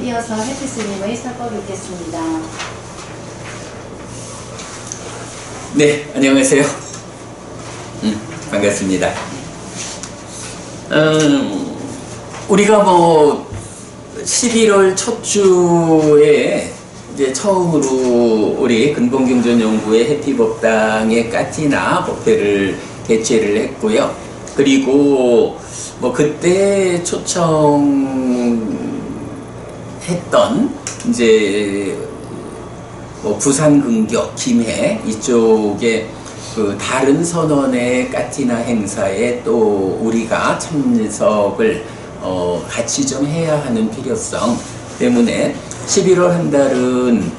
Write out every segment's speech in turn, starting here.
이어서 해피스님의 설법 읽겠습니다. 네, 안녕하세요. 반갑습니다. 우리가 11월 첫 주에 이제 처음으로 우리 근본경전연구회 해피법당의 까티나 법회를 개최를 했고요. 그리고 그때 초청했던 이제 부산 근교, 김해 이쪽에 그 다른 선원의 까티나 행사에 또 우리가 참석을 같이 좀 해야 하는 필요성 때문에 11월 한 달은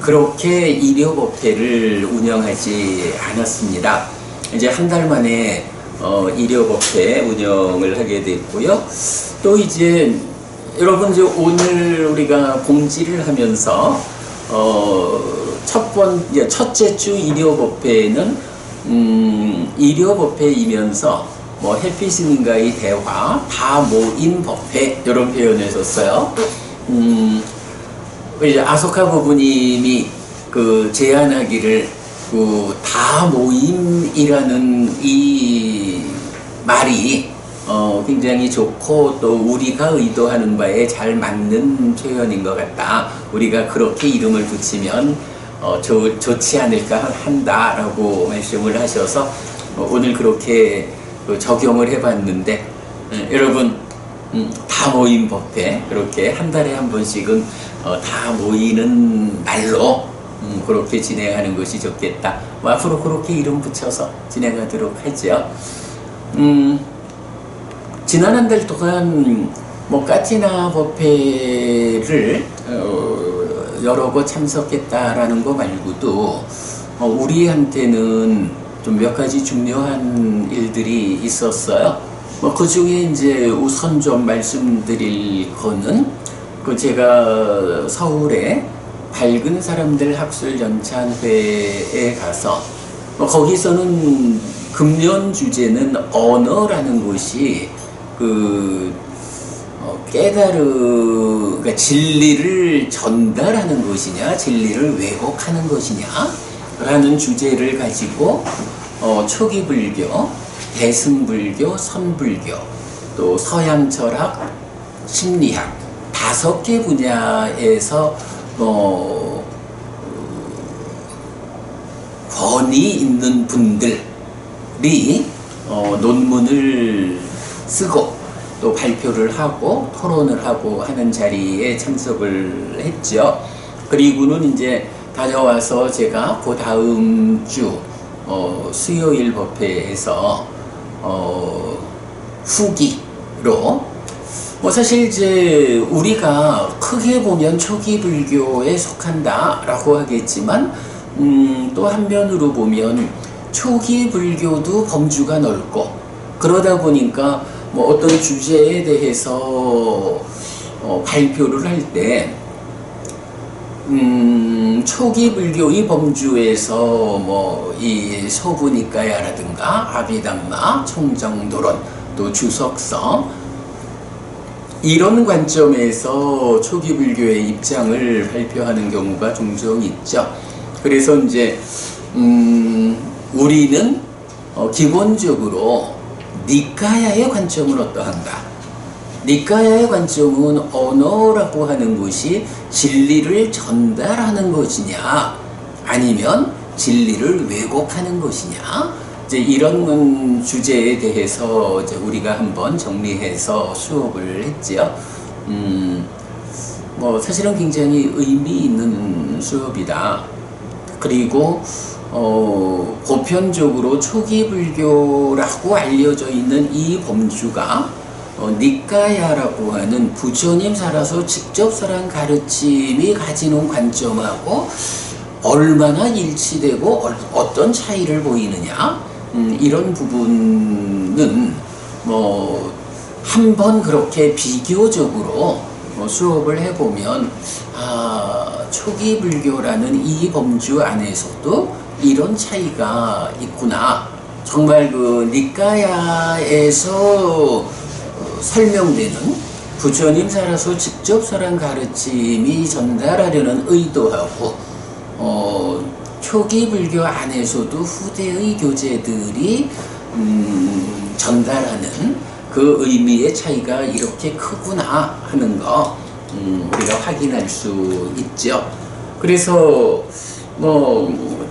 그렇게 일요법회를 운영하지 않았습니다. 이제 한 달 만에 일요법회 운영을 하게 됐고요. 또 이제 여러분 이제 오늘 우리가 공지를 하면서 첫째 주 일요법회는 일요법회이면서 해피스님과의 대화, 다 모인 법회 이런 표현을 썼어요. 이제 아소카 부부님이 그 제안하기를 다 모임이라는 이 말이 굉장히 좋고 또 우리가 의도하는 바에 잘 맞는 표현인 것 같다. 우리가 그렇게 이름을 붙이면 좋지 않을까 한다라고 말씀을 하셔서 오늘 그렇게 적용을 해봤는데 여러분 다 모임 법회 그렇게 한 달에 한 번씩은 다 모이는 날로 그렇게 진행하는 것이 좋겠다. 앞으로 그렇게 이름 붙여서 진행하도록 하죠. 지난 한 달 동안 까티나 법회를 여러 번 참석했다라는 거 말고도 우리한테는 좀 몇 가지 중요한 일들이 있었어요. 그 중에 이제 우선 좀 말씀드릴 거는 제가 서울에 밝은 사람들 학술 연찬회에 가서 거기서는 금년 주제는 언어라는 것이 그러니까 진리를 전달하는 것이냐, 진리를 왜곡하는 것이냐 라는 주제를 가지고 초기 불교, 대승불교, 선불교, 또 서양 철학, 심리학 5개 분야에서 권위 있는 분들이 논문을 쓰고 또 발표를 하고 토론을 하고 하는 자리에 참석을 했죠. 그리고는 이제 다녀와서 제가 그 다음 주 수요일 법회에서 후기로 사실 이제 우리가 크게 보면 초기 불교에 속한다라고 하겠지만 또 한면으로 보면 초기 불교도 범주가 넓고 그러다 보니까 어떤 주제에 대해서 발표를 할 때 초기 불교의 범주에서 이 소부니까야라든가 아비담마, 총정도론, 또 주석서 이런 관점에서 초기 불교의 입장을 발표하는 경우가 종종 있죠. 그래서 이제 우리는 기본적으로 니까야의 관점은 어떠한가? 니까야의 관점은 언어라고 하는 것이 진리를 전달하는 것이냐 아니면 진리를 왜곡하는 것이냐 이제 이런 주제에 대해서 이제 우리가 한번 정리해서 수업을 했지요. 사실은 굉장히 의미 있는 수업이다. 그리고 보편적으로 초기 불교라고 알려져 있는 이 범주가 니까야라고 하는 부처님 살아서 직접 설한 가르침이 가지는 관점하고 얼마나 일치되고 어떤 차이를 보이느냐 이런 부분은 한번 그렇게 비교적으로 수업을 해보면 초기 불교라는 이 범주 안에서도 이런 차이가 있구나. 정말 그 니까야에서 설명되는 부처님 살아서 직접설한 가르침이 전달하려는 의도하고 초기 불교 안에서도 후대의 교재들이 전달하는 그 의미의 차이가 이렇게 크구나 하는 거 우리가 확인할 수 있죠. 그래서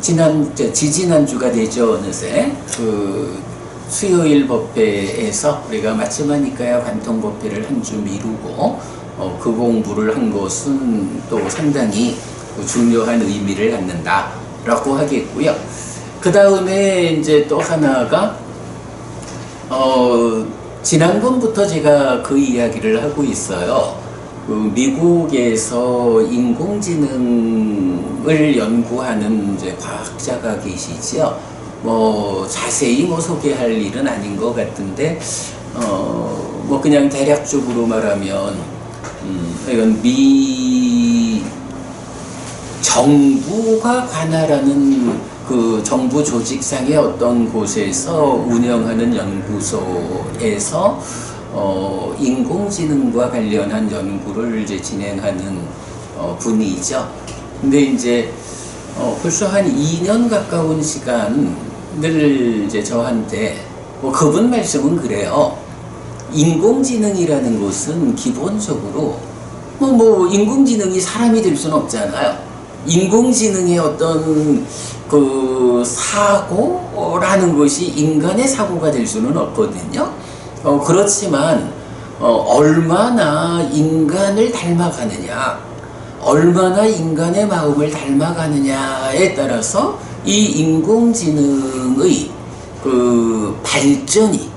지지난주가 되죠. 어느새 그 수요일 법회에서 우리가 마침하니까야 관통법회를 한 주 미루고 그 공부를 한 것은 또 상당히 중요한 의미를 갖는다라고 하겠고요. 그 다음에 이제 또 하나가 지난번부터 제가 그 이야기를 하고 있어요. 그 미국에서 인공지능을 연구하는 이제 과학자가 계시죠. 자세히 소개할 일은 아닌 것 같은데, 그냥 대략적으로 말하면, 이건 미 정부가 관할하는 그 정부 조직상의 어떤 곳에서 운영하는 연구소에서 인공지능과 관련한 연구를 이제 진행하는 분이죠. 근데 이제 벌써 한 2년 가까운 시간을 이제 저한테 그분 말씀은 그래요. 인공지능이라는 것은 기본적으로 인공지능이 사람이 될 수는 없잖아요. 인공지능의 어떤 그 사고라는 것이 인간의 사고가 될 수는 없거든요. 그렇지만 얼마나 인간을 닮아가느냐, 얼마나 인간의 마음을 닮아가느냐에 따라서 이 인공지능의 그 발전이,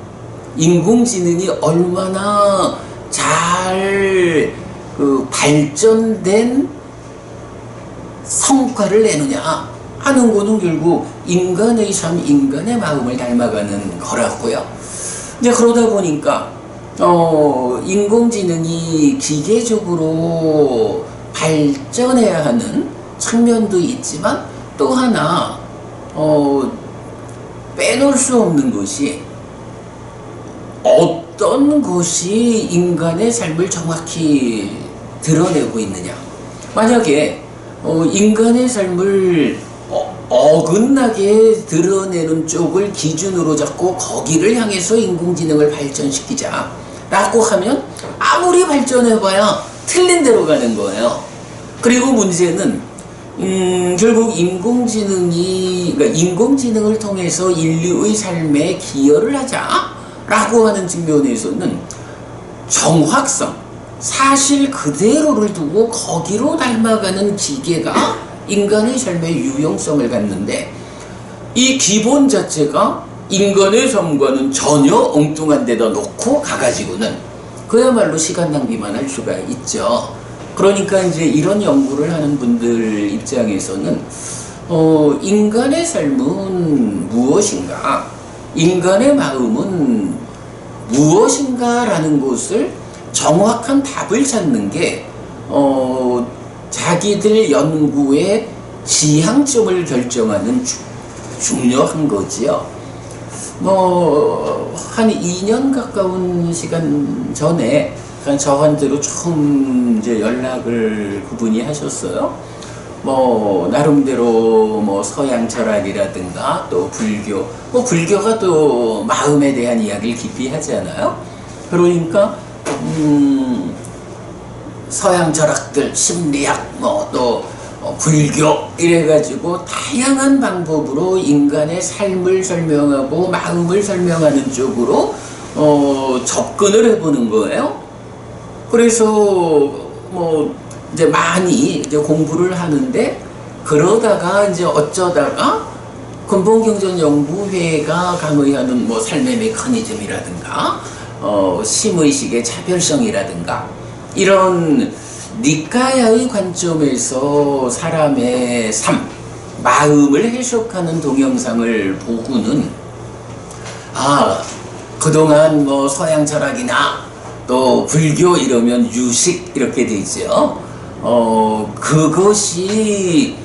인공지능이 얼마나 잘 그 발전된 성과를 내느냐 하는 거는 결국 인간의 삶, 인간의 마음을 닮아가는 거라고요. 이제 그러다 보니까 인공지능이 기계적으로 발전해야 하는 측면도 있지만 또 하나 빼놓을 수 없는 것이 어떤 것이 인간의 삶을 정확히 드러내고 있느냐. 만약에 인간의 삶을 어긋나게 드러내는 쪽을 기준으로 잡고 거기를 향해서 인공지능을 발전시키자 라고 하면 아무리 발전해봐야 틀린 데로 가는 거예요. 그리고 문제는 결국 인공지능을 통해서 인류의 삶에 기여를 하자 라고 하는 측면에서는 정확성, 사실 그대로를 두고 거기로 닮아가는 기계가 인간의 삶의 유용성을 갖는데, 이 기본 자체가 인간의 삶과는 전혀 엉뚱한 데다 놓고 가가지고는 그야말로 시간 낭비만 할 수가 있죠. 그러니까 이제 이런 연구를 하는 분들 입장에서는 인간의 삶은 무엇인가, 인간의 마음은 무엇인가 라는 것을 정확한 답을 찾는 게 자기들 연구의 지향점을 결정하는 중요한 거지요. 한 2년 가까운 시간 전에 저한테로 처음 이제 연락을 그분이 하셨어요. 나름대로 서양 철학이라든가 또 불교, 불교가 또 마음에 대한 이야기를 깊이 하잖아요. 그러니까 서양 철학들, 심리학, 또 불교 이래가지고 다양한 방법으로 인간의 삶을 설명하고 마음을 설명하는 쪽으로 접근을 해보는 거예요. 그래서 이제 많이 이제 공부를 하는데, 그러다가 이제 어쩌다가 근본경전연구회가 강의하는 삶의 메커니즘이라든가 심의식의 차별성이라든가 이런 니카야의 관점에서 사람의 삶, 마음을 해석하는 동영상을 보고는 그동안 서양 철학이나 또 불교 이러면 유식 이렇게 돼 있죠. 그것이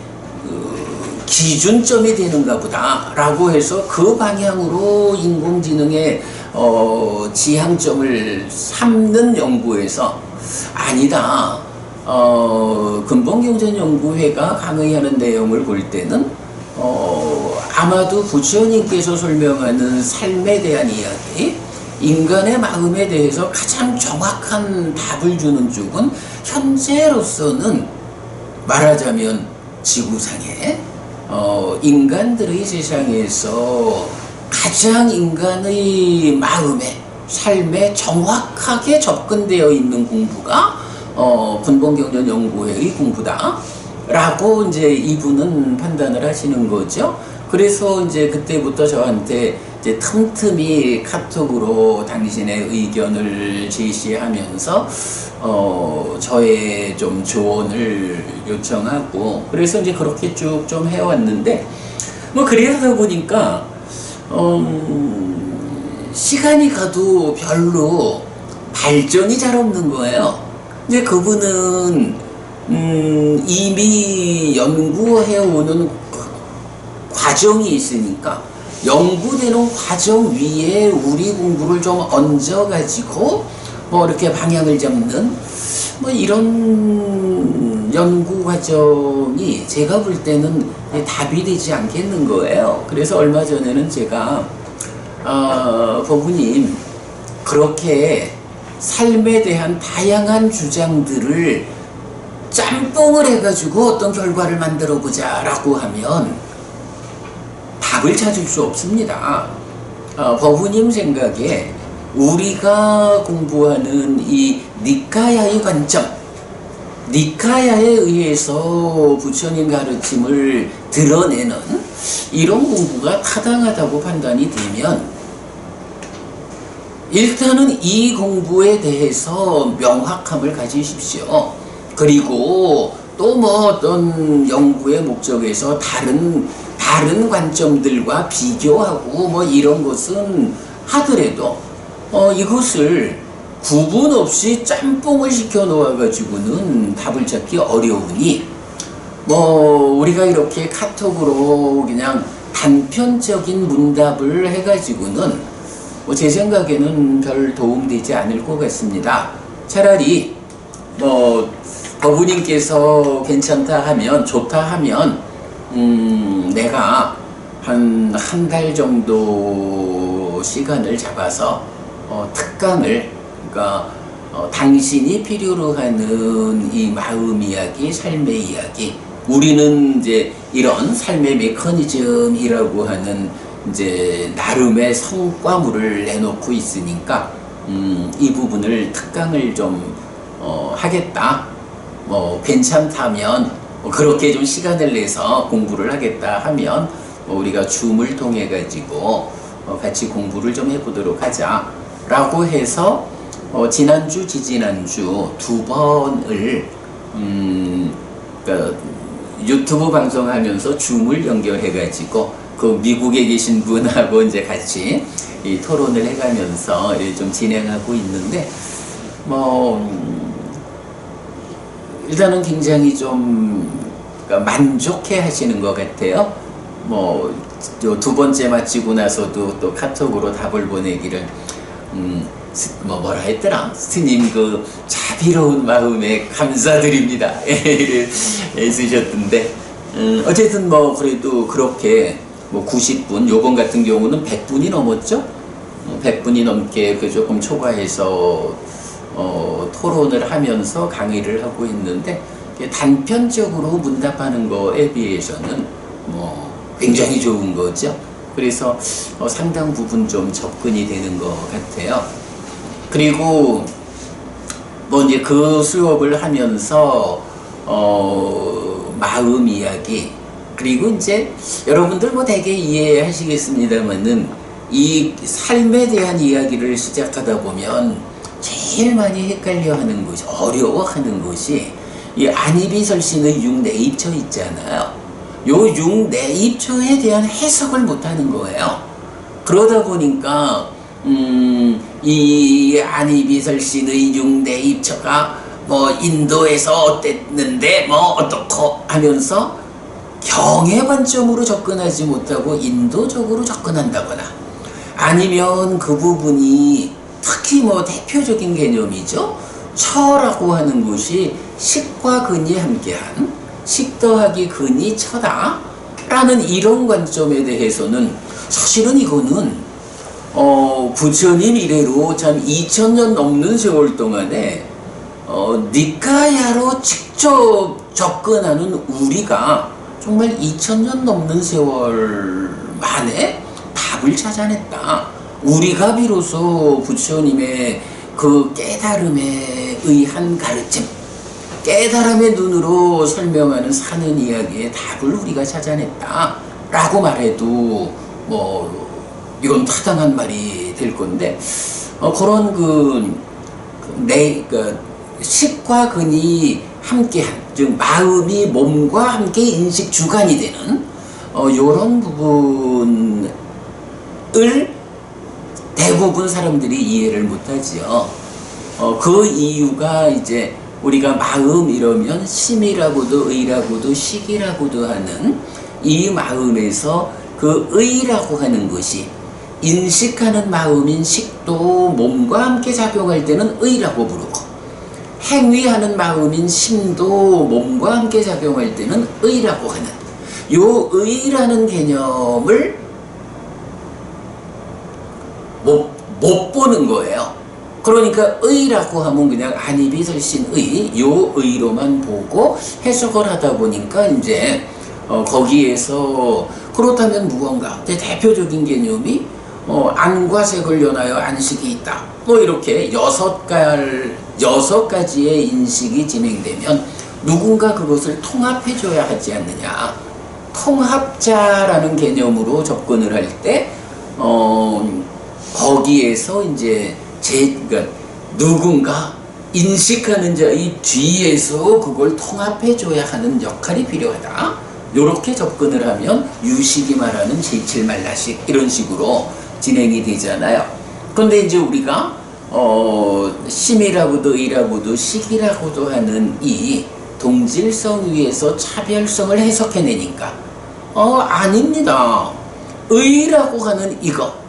기준점이 되는가 보다 라고 해서 그 방향으로 인공지능의 지향점을 삼는 연구에서 아니다. 근본경전연구회가 강의하는 내용을 볼 때는 아마도 부처님께서 설명하는 삶에 대한 이야기, 인간의 마음에 대해서 가장 정확한 답을 주는 쪽은 현재로서는 말하자면 지구상에 인간들의 세상에서 가장 인간의 마음에, 삶에 정확하게 접근되어 있는 공부가 근본경전연구회의 공부다 라고 이제 이분은 판단을 하시는 거죠. 그래서 이제 그때부터 저한테 이제 틈틈이 카톡으로 당신의 의견을 제시하면서 저의 좀 조언을 요청하고, 그래서 이제 그렇게 쭉 좀 해왔는데, 뭐 그러다 보니까 시간이 가도 별로 발전이 잘 없는 거예요. 이제 그분은 이미 연구해오는 과정이 있으니까 연구되는 과정 위에 우리 공부를 좀 얹어가지고 뭐 이렇게 방향을 잡는 뭐 이런 연구 과정이 제가 볼 때는 답이 되지 않겠는 거예요. 그래서 얼마 전에는 제가 법우님 그렇게 삶에 대한 다양한 주장들을 짬뽕을 해가지고 어떤 결과를 만들어 보자 라고 하면 답을 찾을 수 없습니다. 법우님 생각에 우리가 공부하는 이 니카야의 관점, 니카야에 의해서 부처님 가르침을 드러내는 이런 공부가 타당하다고 판단이 되면 일단은 이 공부에 대해서 명확함을 가지십시오. 그리고 또 뭐 어떤 연구의 목적에서 다른 관점들과 비교하고 뭐 이런 것은 하더라도 이것을 구분 없이 짬뽕을 시켜 놓아 가지고는 답을 찾기 어려우니 뭐 우리가 이렇게 카톡으로 그냥 단편적인 문답을 해 가지고는 뭐 제 생각에는 별 도움되지 않을 것 같습니다. 차라리 뭐 법우님께서 괜찮다 하면, 좋다 하면 내가 한 달 정도 시간을 잡아서 특강을, 그러니까 당신이 필요로 하는 이 마음 이야기, 삶의 이야기, 우리는 이제 이런 삶의 메커니즘이라고 하는 이제 나름의 성과물을 내놓고 있으니까 이 부분을 특강을 좀 하겠다, 뭐 괜찮다면 그렇게 좀 시간을 내서 공부를 하겠다 하면 우리가 줌을 통해 가지고 같이 공부를 좀 해보도록 하자 라고 해서 지난주 지지난주 두 번을 그러니까 유튜브 방송하면서 줌을 연결해 가지고 그 미국에 계신 분하고 이제 같이 이 토론을 해가면서 좀 진행하고 있는데 일단은 굉장히 좀 그러니까 만족해 하시는 것 같아요. 두 번째 마치고 나서도 또 카톡으로 답을 보내기를 뭐라 했더라? 스님 그 자비로운 마음에 감사드립니다. 쓰셨던데 어쨌든 뭐 그래도 그렇게 뭐 90분, 요번 같은 경우는 100분이 넘었죠? 100분이 넘게 그 조금 초과해서 토론을 하면서 강의를 하고 있는데 단편적으로 문답하는 거에 비해서는 뭐 굉장히 좋은 거죠. 그래서 상당 부분 좀 접근이 되는 것 같아요. 그리고 뭐 이제 그 수업을 하면서 마음 이야기, 그리고 이제 여러분들 뭐 되게 이해하시겠습니다만은 이 삶에 대한 이야기를 시작하다 보면 제일 많이 헷갈려하는 것이, 어려워하는 것이 이 안이비설신의 육내입처 있잖아요. 요 육내입처에 대한 해석을 못하는 거예요. 그러다 보니까 이 안이비설신의 육내입처가 뭐 인도에서 어땠는데 뭐 어떻고 하면서 경의 관점으로 접근하지 못하고 인도적으로 접근한다거나, 아니면 그 부분이 특히 뭐 대표적인 개념이죠. 처라고 하는 것이 식과 근이 함께한, 식 더하기 근이 처다 라는 이런 관점에 대해서는 사실은 이거는 부처님 이래로 참 2000년 넘는 세월 동안에 니까야로 직접 접근하는 우리가 정말 2000년 넘는 세월 만에 답을 찾아냈다. 우리가 비로소 부처님의 그 깨달음에 의한 가르침, 깨달음의 눈으로 설명하는 사는 이야기의 답을 우리가 찾아냈다 라고 말해도 뭐 이건 타당한 말이 될 건데, 그런 식과 근이 함께한, 즉 마음이 몸과 함께 인식 주관이 되는 요런 부분을 대부분 사람들이 이해를 못하지요. 그 이유가 이제 우리가 마음 이러면 심이라고도 의라고도 식이라고도 하는 이 마음에서 그 의라고 하는 것이 인식하는 마음인 식도 몸과 함께 작용할 때는 의라고 부르고, 행위하는 마음인 심도 몸과 함께 작용할 때는 의라고 하는 요 의라는 개념을 못 보는 거예요. 그러니까 의라고 하면 그냥 안이비설신의 요 의로만 보고 해석을 하다 보니까 이제 거기에서 그렇다면 무언가 대표적인 개념이 안과 색을 연하여 안식이 있다. 뭐 이렇게 여섯 가지의 인식이 진행되면 누군가 그것을 통합해줘야 하지 않느냐. 통합자라는 개념으로 접근을 할 때 거기에서 이제 그러니까 누군가 인식하는 자의 뒤에서 그걸 통합해줘야 하는 역할이 필요하다. 요렇게 접근을 하면 유식이 말하는 제칠말라식 이런 식으로 진행이 되잖아요. 그런데 이제 우리가 심이라고도 의라고도 식이라고도 하는 이 동질성 위에서 차별성을 해석해내니까 아닙니다. 의라고 하는 이거,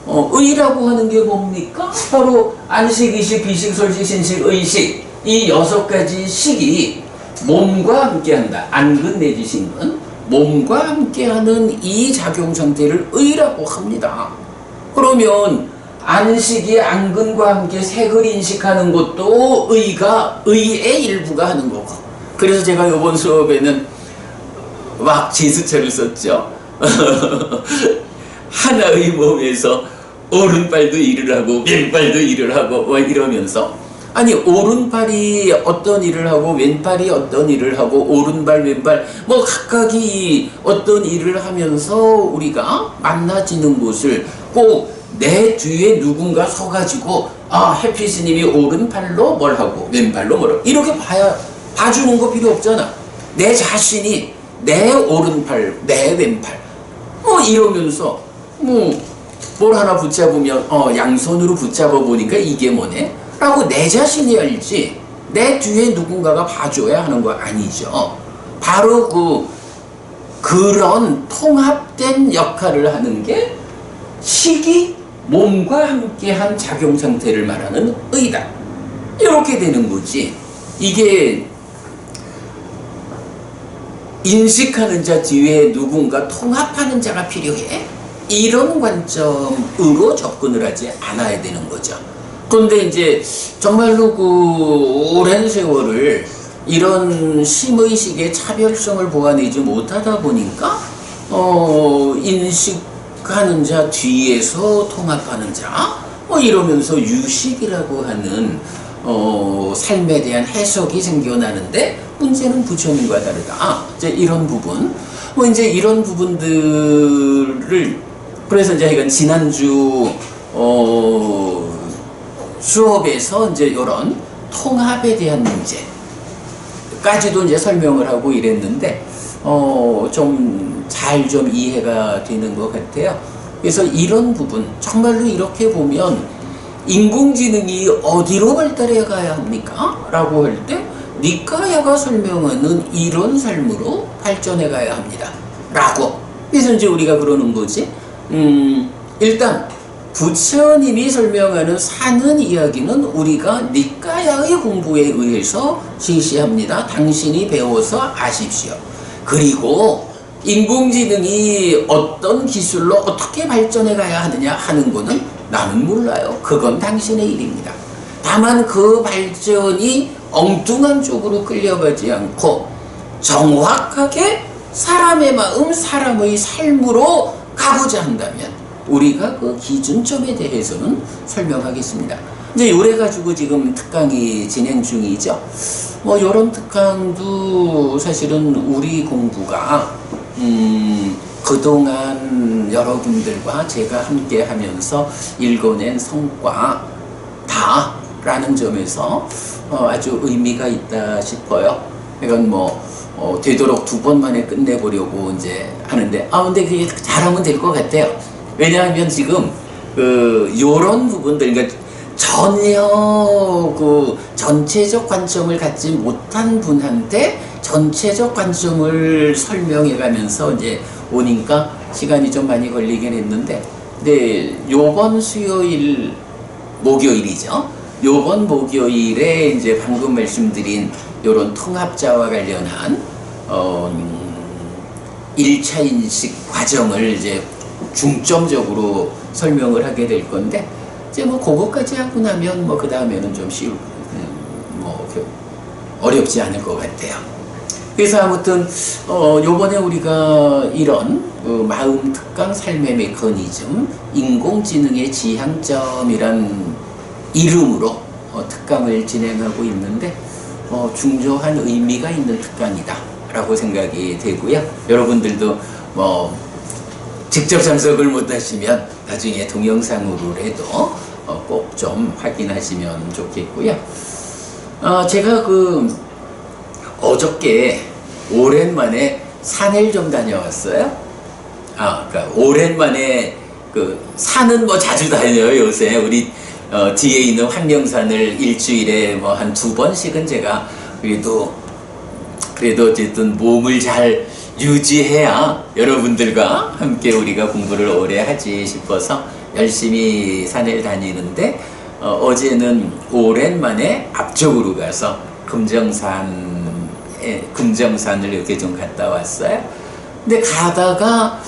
의라고 하는 게 뭡니까? 바로 안식, 이식, 비식, 솔식, 신식, 의식, 이 여섯 가지 식이 몸과 함께한다. 안근 내지 신근, 몸과 함께하는 이 작용 상태를 의라고 합니다. 그러면 안식이 안근과 함께 색을 인식하는 것도 의의 일부가 하는 거고. 그래서 제가 이번 수업에는 막 제스처를 썼죠. 하나의 몸에서 오른발도 일을 하고 왼발도 일을 하고 뭐 이러면서, 아니 오른팔이 어떤 일을 하고 왼팔이 어떤 일을 하고 오른발 왼발 뭐 각각이 어떤 일을 하면서 우리가 만나지는 곳을 꼭 내 뒤에 누군가 서가지고 해피 스님이 오른팔로 뭘 하고 왼팔로 뭘 하고 이렇게 봐주는 거 필요 없잖아. 내 자신이 내 오른팔 내 왼팔 뭐 이러면서 뭘 하나 붙잡으면 양손으로 붙잡아 보니까 이게 뭐네? 라고 내 자신이 알지 내 뒤에 누군가가 봐줘야 하는 거 아니죠. 바로 그런 통합된 역할을 하는 게 식이 몸과 함께한 작용 상태를 말하는 의다. 이렇게 되는 거지. 이게 인식하는 자 뒤에 누군가 통합하는 자가 필요해? 이런 관점으로 접근을 하지 않아야 되는 거죠. 그런데 이제 정말로 오랜 세월을 이런 심의식의 차별성을 보완하지 못하다 보니까 인식하는 자 뒤에서 통합하는 자 뭐 이러면서 유식이라고 하는 삶에 대한 해석이 생겨나는데 문제는 부처님과 다르다. 이제 이런 부분, 이제 이런 부분들을 그래서 이제 이건 지난주 수업에서 이제 이런 통합에 대한 문제까지도 이제 설명을 하고 이랬는데 좀 잘 이해가 되는 것 같아요. 그래서 이런 부분 정말로 이렇게 보면 인공지능이 어디로 발달해 가야 합니까? 라고 할 때 니까야가 설명하는 이런 삶으로 발전해 가야 합니다. 라고. 그래서 이제 우리가 그러는 거지. 일단 부처님이 설명하는 사는 이야기는 우리가 니까야의 공부에 의해서 제시합니다. 당신이 배워서 아십시오. 그리고 인공지능이 어떤 기술로 어떻게 발전해 가야 하느냐 하는 거는 나는 몰라요. 그건 당신의 일입니다. 다만 그 발전이 엉뚱한 쪽으로 끌려가지 않고 정확하게 사람의 마음, 사람의 삶으로 가고자 한다면 우리가 그 기준점에 대해서는 설명하겠습니다. 이제 요래 가지고 지금 특강이 진행 중이죠. 뭐 요런 특강도 사실은 우리 공부가 그동안 여러분들과 제가 함께 하면서 읽어낸 성과다라는 점에서 아주 의미가 있다 싶어요. 이건 뭐 되도록 2번 만에 끝내보려고 이제 하는데 근데 그게 잘하면 될 것 같아요. 왜냐하면 지금 요런 부분들, 그러니까 전혀 그 전체적 관점을 갖지 못한 분한테 전체적 관점을 설명해 가면서 이제 오니까 시간이 좀 많이 걸리긴 했는데, 근데 요번 수요일, 목요일이죠. 요번 목요일에 이제 방금 말씀드린 요런 통합자와 관련한 1차 인식 과정을 이제 중점적으로 설명을 하게 될 건데, 이제 뭐 그거까지 하고 나면 뭐 그 다음에는 좀 어렵지 않을 것 같아요. 그래서 아무튼 요번에 우리가 이런 마음 특강 삶의 메커니즘, 인공지능의 지향점이란 이름으로 특강을 진행하고 있는데 중요한 의미가 있는 특강이다 라고 생각이 되고요. 여러분들도 뭐 직접 참석을 못하시면 나중에 동영상으로라도 꼭 좀 확인하시면 좋겠고요. 제가 어저께 오랜만에 산을 좀 다녀왔어요. 그러니까 오랜만에 산은 뭐 자주 다녀요. 요새 우리 뒤에 있는 황령산을 일주일에 뭐 한 2번씩은 제가 그래도 어쨌든 몸을 잘 유지해야 여러분들과 함께 우리가 공부를 오래 하지 싶어서 열심히 산을 다니는데, 어제는 오랜만에 앞쪽으로 가서 금정산을 이렇게 좀 갔다 왔어요. 근데 가다가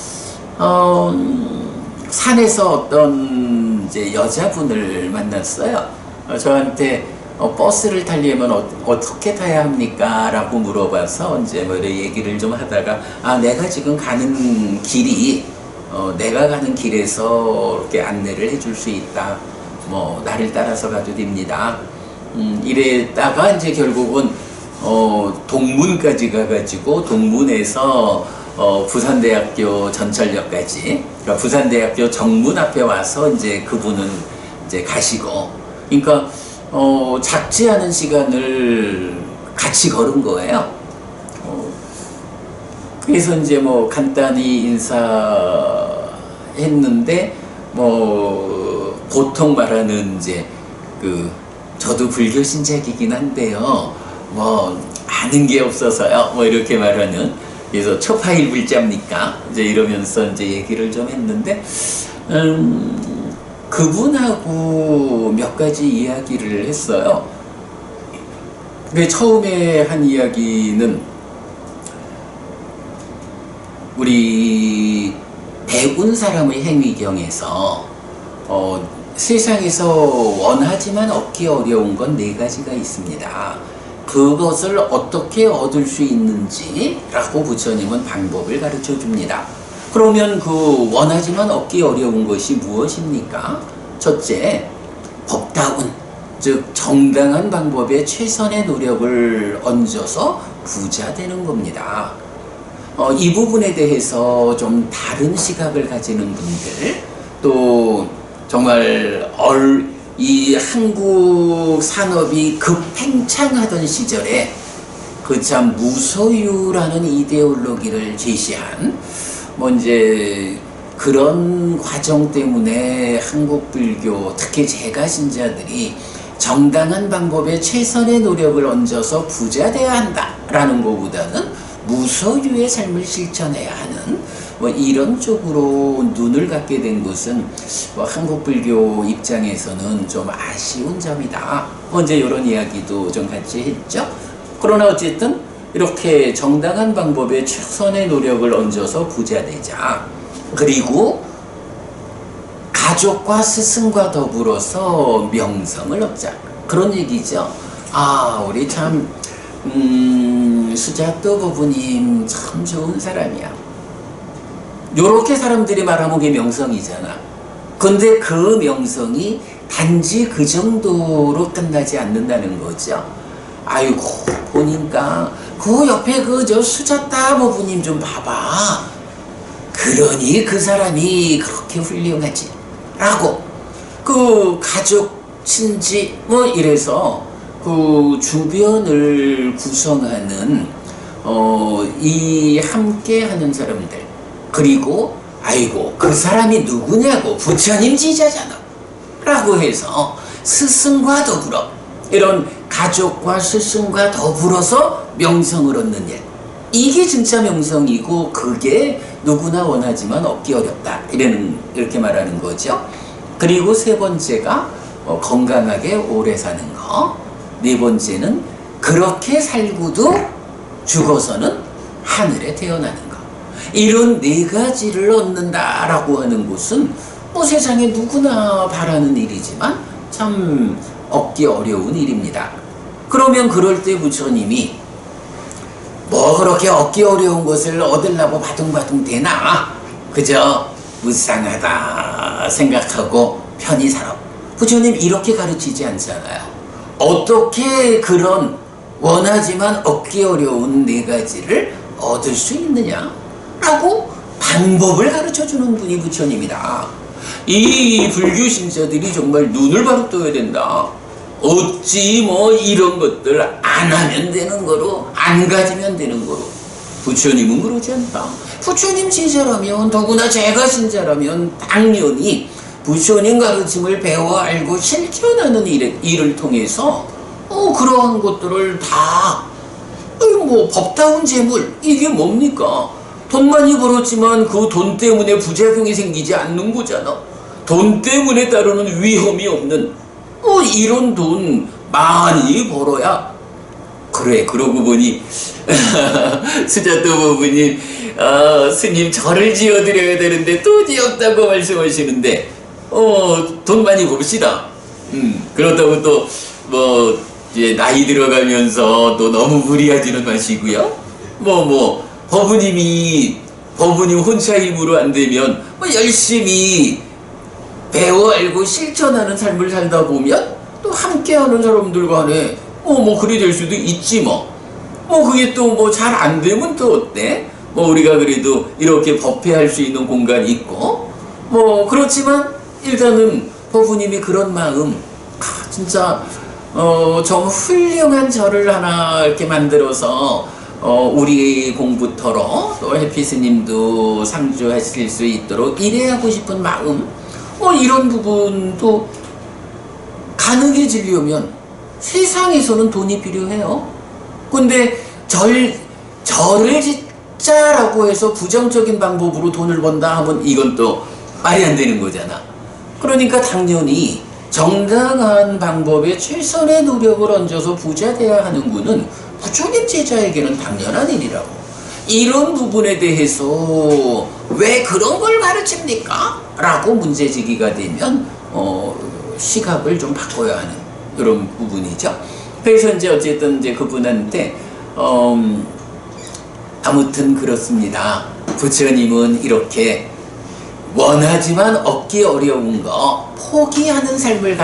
산에서 어떤 이제 여자분을 만났어요. 저한테 버스를 타려면 어떻게 타야 합니까? 라고 물어봐서 이제 뭐 얘기를 좀 하다가 내가 지금 가는 길이 내가 가는 길에서 이렇게 안내를 해줄 수 있다. 뭐 나를 따라서 가도 됩니다. 이랬다가 이제 결국은 동문까지 가가지고 동문에서 부산대학교 전철역까지, 그러니까 부산대학교 정문 앞에 와서 이제 그분은 이제 가시고, 그러니까 작지 않은 시간을 같이 걸은 거예요. 그래서 이제 뭐 간단히 인사했는데, 뭐 보통 말하는 이제 저도 불교 신자이긴 한데요, 뭐 아는 게 없어서요, 뭐 이렇게 말하는, 그래서 초파일불자입니까? 이제 이러면서 이제 얘기를 좀 했는데, 그분하고 몇 가지 이야기를 했어요. 근데 처음에 한 이야기는 우리 대군 사람의 행위경에서 세상에서 원하지만 얻기 어려운 건 4가지가 있습니다. 그것을 어떻게 얻을 수 있는지라고 부처님은 방법을 가르쳐 줍니다. 그러면 원하지만 얻기 어려운 것이 무엇입니까? 첫째, 법다운, 즉 정당한 방법에 최선의 노력을 얹어서 부자 되는 겁니다. 이 부분에 대해서 좀 다른 시각을 가지는 분들, 또 정말 이 한국 산업이 급팽창하던 시절에 참 무소유라는 이데올로기를 제시한 이제 그런 과정 때문에 한국 불교, 특히 제가 신자들이 정당한 방법에 최선의 노력을 얹어서 부자 되어야 한다라는 것보다는 무소유의 삶을 실천해야 하는 뭐 이런 쪽으로 눈을 갖게 된 것은 뭐 한국 불교 입장에서는 좀 아쉬운 점이다. 언제 이런 이야기도 좀 같이 했죠. 그러나 어쨌든 이렇게 정당한 방법에 최선의 노력을 얹어서 부자 되자. 그리고 가족과 스승과 더불어서 명성을 얻자. 그런 얘기죠. 아, 우리 참 수자또 부부님 참 좋은 사람이야. 요렇게 사람들이 말하면 그게 명성이잖아. 근데 그 명성이 단지 그 정도로 끝나지 않는다는 거죠. 아이고, 보니까 그 옆에 그 저 수자따 부부님 좀 봐봐. 그러니 그 사람이 그렇게 훌륭하지. 라고 그 가족, 친지 뭐 이래서 그 주변을 구성하는 이 함께 하는 사람들, 그리고 아이고 그 사람이 누구냐고, 부처님 제자잖아 라고 해서 스승과 더불어, 이런 가족과 스승과 더불어서 명성을 얻는 일, 이게 진짜 명성이고 그게 누구나 원하지만 얻기 어렵다, 이렇게 말하는 거죠. 그리고 세 번째가 건강하게 오래 사는 거. 네 번째는 그렇게 살고도 죽어서는 하늘에 태어나는 거. 이런 네 가지를 얻는다라고 하는 것은 뭐 세상에 누구나 바라는 일이지만 참 얻기 어려운 일입니다. 그러면 그럴 때 부처님이 뭐 그렇게 얻기 어려운 것을 얻으려고 바둥바둥 대나? 그저 무상하다 생각하고 편히 살아. 부처님 이렇게 가르치지 않잖아요. 어떻게 그런 원하지만 얻기 어려운 네 가지를 얻을 수 있느냐? 라고 방법을 가르쳐주는 분이 부처님이다. 이 불교 신자들이 정말 눈을 바로 떠야 된다. 어찌 뭐 이런 것들 안 하면 되는 거로, 안 가지면 되는 거로. 부처님은 그러지 않다. 부처님 제자라면, 더구나 제가 신자라면 당연히 부처님 가르침을 배워 알고 실천하는 일을 통해서 그러한 것들을 다, 뭐 법다운 재물, 이게 뭡니까? 돈 많이 벌었지만 그 돈 때문에 부작용이 생기지 않는 거잖아. 돈 때문에 따르는 위험이 없는 이런 돈 많이 벌어야. 그래, 그러고 보니 수자또 부부님, 스님 절을 지어드려야 되는데 돈이 없다고 말씀하시는데 돈 많이 벌읍시다. 그렇다고 또 뭐 이제 나이 들어가면서 또 너무 무리하지는 마시고요. 법부님 혼자 힘으로 안 되면 열심히 배워 알고 실천하는 삶을 살다 보면 또 함께하는 사람들 간에 그리 될 수도 있지 뭐. 그게 또 잘 안 되면 또 어때? 우리가 그래도 이렇게 법회할 수 있는 공간이 있고 그렇지만 일단은 법부님이 그런 마음, 진짜 좀 훌륭한 절을 하나 이렇게 만들어서 우리 공부터로 또 해피스님도 상주하실 수 있도록 일해하고 싶은 마음, 이런 부분도 가능해지려면 세상에서는 돈이 필요해요. 근데 절을 짓자라고 해서 부정적인 방법으로 돈을 번다 하면 이건 또 말이 안 되는 거잖아. 그러니까 당연히 정당한 방법에 최선의 노력을 얹어서 부자 돼야 하는 분은 부처님 제자에게는 당연한 일이라고. 이런 부분에 대해서 왜 그런 걸 가르칩니까? 라고 문제제기가 되면 시각을 좀 바꿔야 하는 이런 부분이죠. 그래서 이제 어쨌든 이제 그분한테 아무튼 그렇습니다. 부처님은 이렇게 원하지만 얻기 어려운 거 포기하는 삶을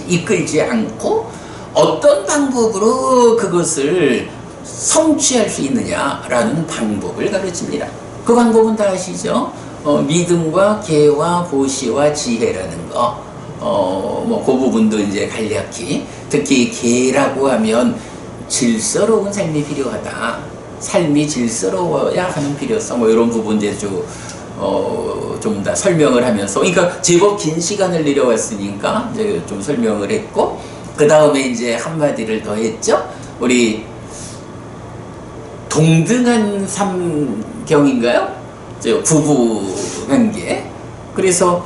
이끌지 않고 어떤 방법으로 그것을 성취할 수 있느냐라는 방법을 가르칩니다. 그 방법은 다 아시죠? 믿음과 계와 보시와 지혜라는 거. 그 부분도 이제 간략히, 특히 계라고 하면 질서로운 삶이 필요하다. 삶이 질서로워야 하는 필요성, 이런 부분 이제 좀 더 설명을 하면서, 그러니까 제법 긴 시간을 내려왔으니까 이제 좀 설명을 했고, 그 다음에 이제 한마디를 더 했죠. 우리 동등한 삼경인가요? 저 부부 관계. 그래서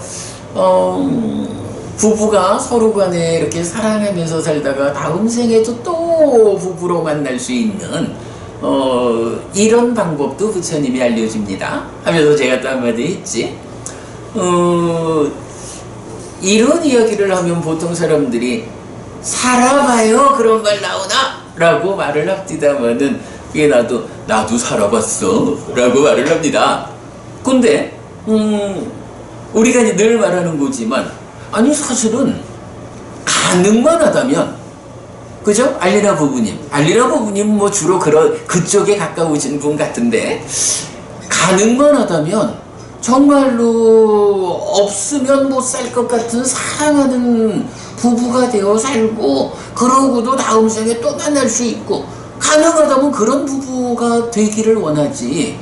부부가 서로 간에 이렇게 사랑하면서 살다가 다음 생에도 또 부부로 만날 수 있는 이런 방법도 부처님이 알려줍니다 하면서 제가 또 한마디 했지. 이런 이야기를 하면 보통 사람들이 살아봐요 그런 말 나오나? 라고 말을 합디다마는 그게 나도 살아봤어 라고 말을 합니다. 근데 우리가 이제 늘 말하는 거지만 아니 사실은 가능만 하다면 그죠? 알리나 부부님 뭐 주로 그쪽에 가까우신 분 같은데 가능만 하다면 정말로 없으면 못 살 것 같은 사랑하는 부부가 되어 살고 그러고도 다음 생에 또 만날 수 있고 가능하다면 그런 부부가 되기를 원하지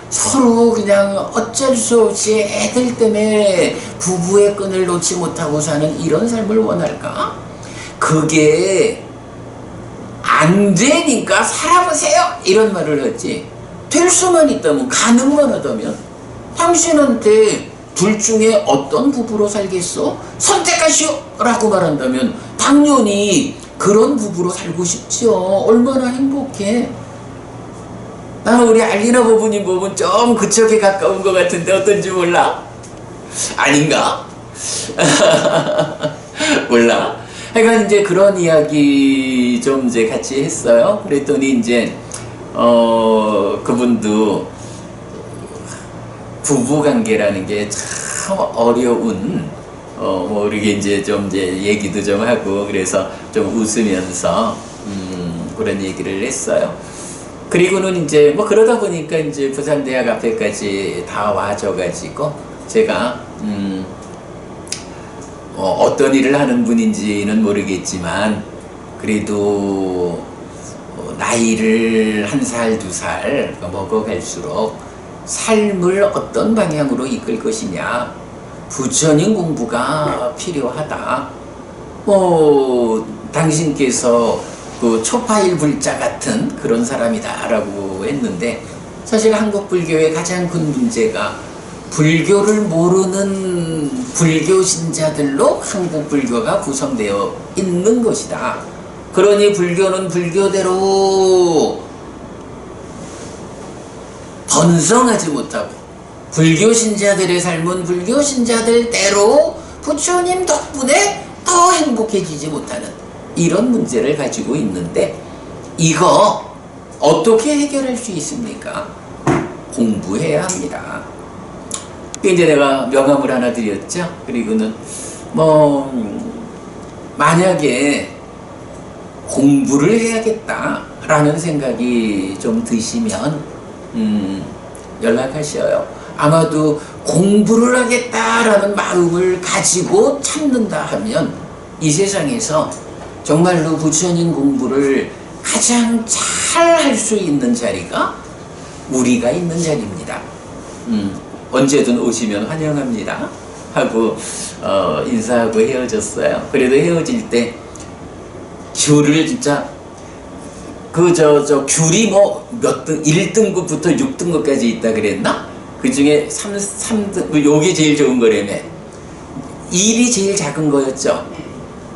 서로 그냥 어쩔 수 없이 애들 때문에 부부의 끈을 놓지 못하고 사는 이런 삶을 원할까? 그게 안 되니까 살아보세요 이런 말을 하지 될 수만 있다면 가능만 하다면 당신한테 둘 중에 어떤 부부로 살겠어? 선택하시오! 라고 말한다면 당연히 그런 부부로 살고 싶죠. 얼마나 행복해. 나는 우리 알리나 부부님 보면 좀 그쪽에 가까운 것 같은데 어떤지 몰라? 아닌가? 몰라? 하여간 이제 그런 이야기 좀 이제 같이 했어요. 그랬더니 이제 그분도 부부관계라는 게 참 어려운 뭐 이렇게 이제 좀 이제 얘기도 좀 하고 그래서 좀 웃으면서 그런 얘기를 했어요. 그리고는 이제 뭐 그러다 보니까 이제 부산대학 앞에까지 다 와줘가지고 제가 어떤 일을 하는 분인지는 모르겠지만 그래도 나이를 한 살, 두 살 먹어갈수록 삶을 어떤 방향으로 이끌 것이냐 부처님 공부가 필요하다. 당신께서 그 초파일 불자 같은 그런 사람이다 라고 했는데 사실 한국 불교의 가장 큰 문제가 불교를 모르는 불교 신자들로 한국 불교가 구성되어 있는 것이다. 그러니 불교는 불교대로 번성하지 못하고 불교 신자들의 삶은 불교 신자들대로 부처님 덕분에 더 행복해지지 못하는 이런 문제를 가지고 있는데 이거 어떻게 해결할 수 있습니까? 공부해야 합니다. 이제 내가 명함을 하나 드렸죠. 그리고는 만약에 공부를 해야겠다라는 생각이 좀 드시면 연락하셔요. 아마도 공부를 하겠다라는 마음을 가지고 참는다 하면 이 세상에서 정말로 부처님 공부를 가장 잘 할 수 있는 자리가 우리가 있는 자리입니다. 언제든 오시면 환영합니다 하고 인사하고 헤어졌어요. 그래도 헤어질 때 귤을 진짜 귤이 몇 등, 1등급부터 6등급까지 있다 그랬나? 그 중에 3등, 요게 제일 좋은 거라며. 1이 제일 작은 거였죠.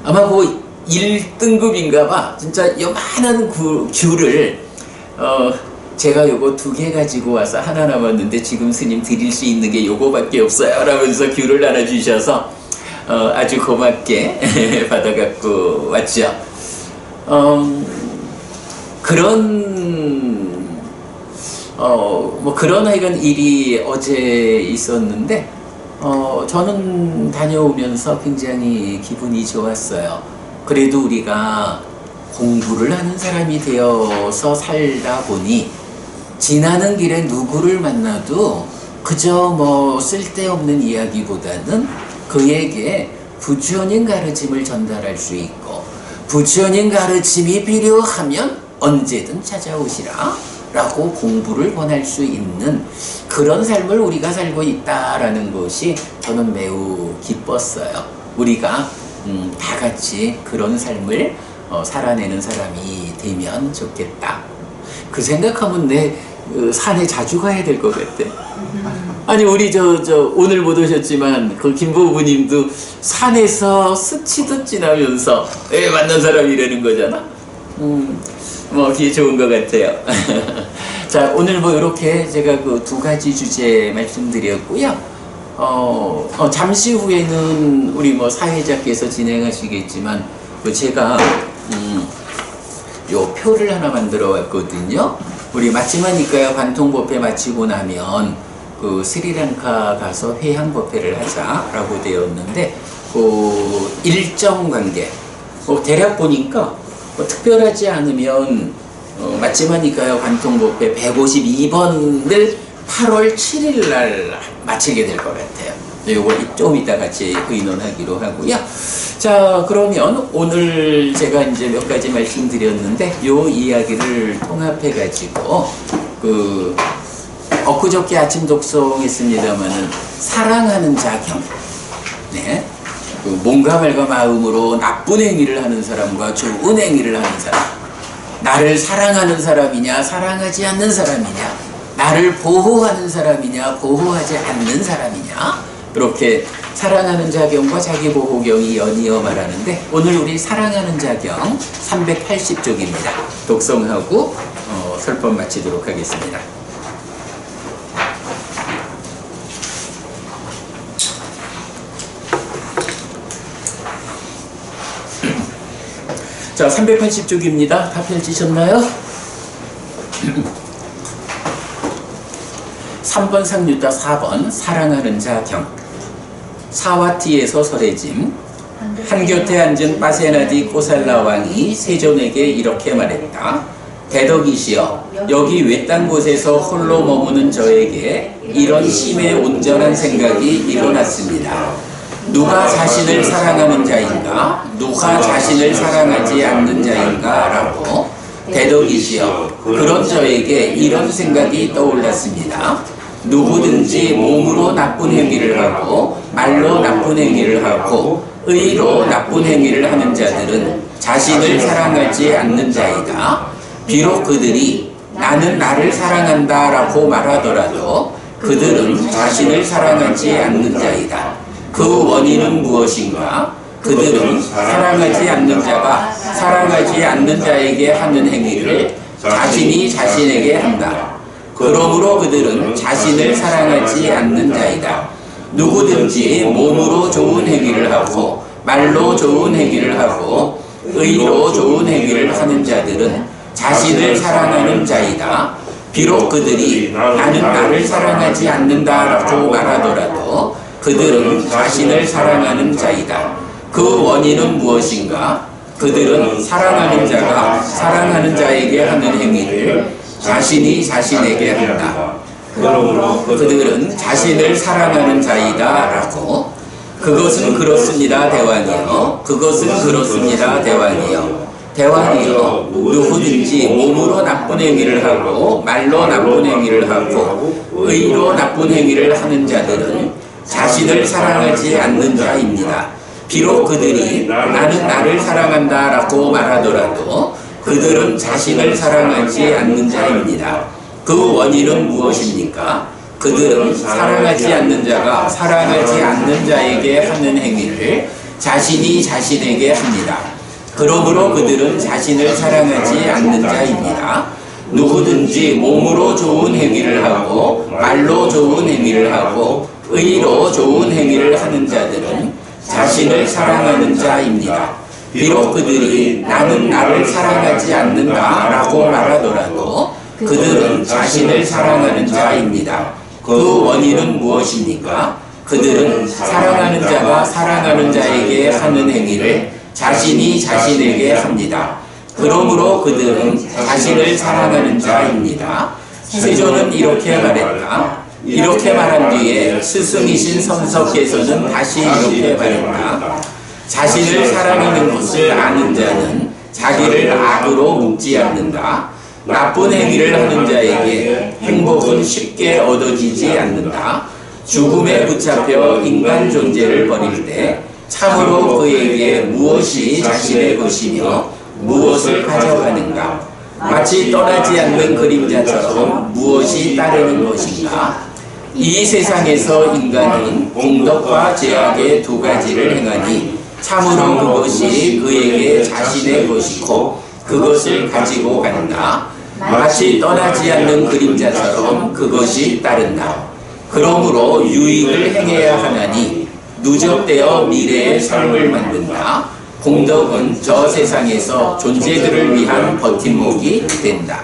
아마 그 1등급인가 봐. 진짜 요만한 귤을, 제가 요거 2개 가지고 와서 하나 남았는데 지금 스님 드릴 수 있는 게 요거밖에 없어요. 라면서 귤을 하나 주셔서, 아주 고맙게 받아갖고 왔죠. 그런 하여간 일이 어제 있었는데, 저는 다녀오면서 굉장히 기분이 좋았어요. 그래도 우리가 공부를 하는 사람이 되어서 살다 보니, 지나는 길에 누구를 만나도 그저 쓸데없는 이야기보다는 그에게 부처님 가르침을 전달할 수 있고, 부처님 가르침이 필요하면 언제든 찾아오시라 라고 공부를 권할 수 있는 그런 삶을 우리가 살고 있다라는 것이 저는 매우 기뻤어요. 우리가 다 같이 그런 삶을 살아내는 사람이 되면 좋겠다. 그 생각하면 내 산에 자주 가야 될 것 같아. 아니 우리 오늘 못 오셨지만 그 김보부님도 산에서 스치듯 지나면서 만난 사람이라는 거잖아. 뭐 기회 좋은 것 같아요. 자, 오늘 뭐 이렇게 제가 그 두 가지 주제 말씀드렸고요. 잠시 후에는 우리 뭐 사회자께서 진행하시겠지만 제가 요 표를 하나 만들어 왔거든요. 우리 마치마니까요 관통법회 마치고 나면 그 스리랑카 가서 회향법회를 하자라고 되었는데 그 일정 관계 대략 보니까 특별하지 않으면 마치마니까요 관통법회 152번을 8월 7일 날 마치게 될 것 같아요. 요걸 좀 이따 같이 의논하기로 하고요. 자, 그러면 오늘 제가 이제 몇 가지 말씀드렸는데 요 이야기를 통합해 가지고 엊그저께 아침 독송했습니다마는 사랑하는 자경, 네, 몸과 말과 마음으로 나쁜 행위를 하는 사람과 좋은 행위를 하는 사람, 나를 사랑하는 사람이냐 사랑하지 않는 사람이냐, 나를 보호하는 사람이냐 보호하지 않는 사람이냐, 이렇게 사랑하는 자경과 자기보호경이 연이어 말하는데 오늘 우리 사랑하는 자경 380쪽입니다. 독송하고 설법 마치도록 하겠습니다. 자, 380쪽입니다. 다 펼치셨나요? 3번 상류자 4번 사랑하는 자경. 사와티에서 설해짐. 한 곁에 앉은 파세나디 코살라 왕이 세존에게 이렇게 말했다. 대덕이시여, 여기 외딴 곳에서 홀로 머무는 저에게 이런 심의 온전한 생각이 일어났습니다. 누가 자신을 사랑하는 자인가? 누가 자신을 사랑하지 않는 자인가? 라고 대덕이시여, 그런 저에게 이런 생각이 떠올랐습니다. 누구든지 몸으로 나쁜 행위를 하고 말로 나쁜 행위를 하고 의로 나쁜 행위를 하는 자들은 자신을 사랑하지 않는 자이다. 비록 그들이 나는 나를 사랑한다 라고 말하더라도 그들은 자신을 사랑하지 않는 자이다. 그 원인은 무엇인가? 그들은 사랑하지 않는 자가 사랑하지 않는 자에게 하는 행위를 자신이 자신에게 한다. 그러므로 그들은 자신을 사랑하지 않는 자이다. 누구든지 몸으로 좋은 행위를 하고 말로 좋은 행위를 하고 의로 좋은 행위를 하는 자들은 자신을 사랑하는 자이다. 비록 그들이 나는 나를 사랑하지 않는다라고 말하더라도 그들은 자신을 사랑하는 자이다. 그 원인은 무엇인가? 그들은 사랑하는 자가 사랑하는 자에게 하는 행위를 자신이 자신에게 한다. 그러므로 그들은 자신을 사랑하는 자이다 라고. 그것은 그렇습니다 대왕이여. 그것은 그렇습니다 대왕이여. 대왕이여, 누구든지 몸으로 나쁜 행위를 하고 말로 나쁜 행위를 하고 의로 나쁜 행위를 하는 자들은 자신을 사랑하지 않는 자입니다. 비록 그들이 나는 나를 사랑한다 라고 말하더라도 그들은 자신을 사랑하지 않는 자입니다. 그 원인은 무엇입니까? 그들은 사랑하지 않는 자가 사랑하지 않는 자에게 하는 행위를 자신이 자신에게 합니다. 그러므로 그들은 자신을 사랑하지 않는 자입니다. 누구든지 몸으로 좋은 행위를 하고 말로 좋은 행위를 하고 의로 좋은 행위를 하는 자들은 자신을 사랑하는 자입니다. 비록 그들이 나는 나를 사랑하지 않는다 라고 말하더라도 그들은 자신을 사랑하는 자입니다. 그 원인은 무엇입니까? 그들은 사랑하는 자가 사랑하는 자에게 하는 행위를 자신이 자신에게 합니다. 그러므로 그들은 자신을 사랑하는 자입니다. 세존은 이렇게 말했다. 이렇게 말한 뒤에 스승이신 선석께서는 다시 이렇게 말했다. 자신을 사랑하는 것을 아는 자는 자기를 악으로 묶지 않는다. 나쁜 행위를 하는 자에게 행복은 쉽게 얻어지지 않는다. 죽음에 붙잡혀 인간 존재를 버릴 때 참으로 그에게 무엇이 자신의 것이며 무엇을 가져가는가? 마치 떠나지 않는 그림자처럼 무엇이 따르는 것인가? 이 세상에서 인간은 공덕과 죄악의 두 가지를 행하니 참으로 그것이 그에게 자신의 것이고 그것을 가지고 간다. 마치 떠나지 않는 그림자처럼 그것이 따른다. 그러므로 유익을 행해야 하나니 누적되어 미래의 삶을 만든다. 공덕은 저 세상에서 존재들을 위한 버팀목이 된다.